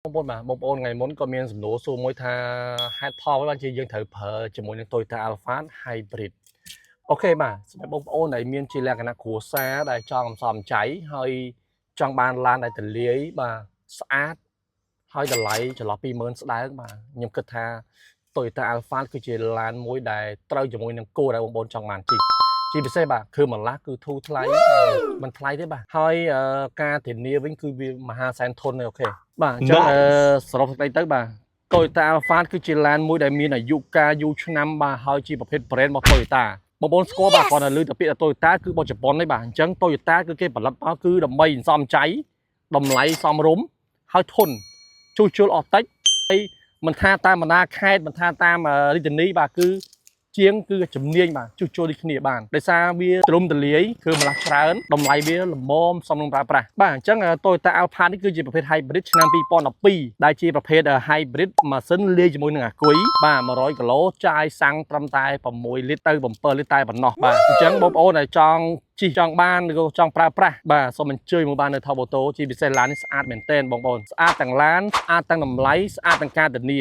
បងប្អូនថ្ងៃមុនក៏មានសំណួរសួរមួយថាហេតុផលបានជាយើងត្រូវប្រើជាមួយនឹង Toyota Alphard Hybrid អូខេបាទសម្រាប់បងប្អូនដែលមានជាលក្ខណៈគ្រួសារដែលចង់សំចៃហើយចង់បានឡានដែលទលាយបាទស្អាតហើយតម្លៃចន្លោះ20000ស្ដើងបាទខ្ញុំគិតថា Toyota Alphard គឺជាឡានមួយដែលត្រូវជាមួយនឹងគោលដែលបងប្អូនចង់បានជិះជាពិសេសបាទគឺម្លាស់គឺធូរថ្លៃមិនថ្លៃទេបាទហើយការធានាវិញគឺវាមហាសែនធន់ទេអូខេបាទអញ្ចឹងសរុបសេចក្តីទៅបាទ Toyota Alphard គឺជាឡានមួយដែលមានអាយុកាលយូរឆ្នាំបាទហើយជាប្រភេទ brand របស់ Toyota បងប្អូនស្គាល់បាទគាត់នៅលើតែពាក្យ Toyota គឺរបស់ជប៉ុនទេបាទអញ្ចឹង Toyota គឺគេផលិតមកគឺដើម្បីសំចៃតម្លៃសមរម្យហើយធន់ជួសជុលអស់តិចហើយមិនថាតាមបណ្ដាខេត្តមិនថាតាមរាជធានីបាទគឺជាងគឺជំនាញបាទជួសជុលដូចគ្នាបានដោយសារវាទ្រំទលាយគឺម្លាស់ច្រើនតម្លៃវាល្មមសមនឹងប្រើប្រាស់បាទអញ្ចឹង Toyota Alphard នេះគឺជាប្រភេទ Hybrid ឆ្នាំ2012ដែលជាប្រភេទ Hybrid ម៉ាស៊ីនលាយជាមួយនឹងអាគុយបាទ100គីឡូចាយសាំងត្រឹមតែ6លីត្រទៅ7លីត្រតែប៉ុណ្ណោះបាទអញ្ចឹងបងប្អូនដែលចង់ជិះចង់បានឬក៏ចង់ប្រើប្រាស់បាទសូមអញ្ជើញមកបាននៅ Top Auto ជាពិសេសឡាននេះស្អាតមែនទែនបងប្អូនស្អាតទាំងឡានស្អាតទាំងតម្លៃស្អាតទាំងការធានា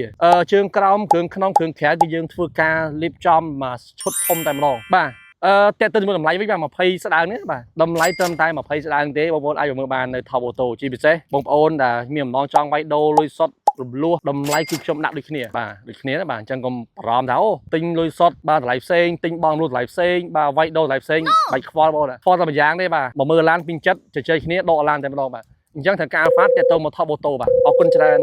ជើងក្រោមគ្រឿងក្នុងគ្រឿងក្រៅគឺយើងធ្វើការលាបចំមកឈុតធំតែម្ដងបាទតែទៅជាមួយតម្លៃវិញបាទ20ស្ដើងនេះបាទតម្លៃត្រឹមតែ20ស្ដើងទេបងប្អូនអាចមើលបាននៅ Top Auto ជាពិសេសបងប្អូនដែលមានបំណងចង់វាយដូរលុយសុទ្ធរំលោះតម្លៃគឺខ្ញុំដាក់ដូចគ្នាបាទដូចគ្នាណាបាទអញ្ចឹងកុំបារម្ភថាអូទិញលុយសុទ្ធបាទតម្លៃផ្សេងទិញបងលុយតម្លៃផ្សេងបាទវាយដូរតម្លៃផ្សេងបាច់ខ្វល់បងខ្វល់តែម្យ៉ាងទេបាទមកមើលឡានពីចិត្តជជែកគ្នាដកឡានតែម្ដងបាទអញ្ចឹងត្រូវការ Alphard ទៅមក Top Auto បាទអរគុណច្រើន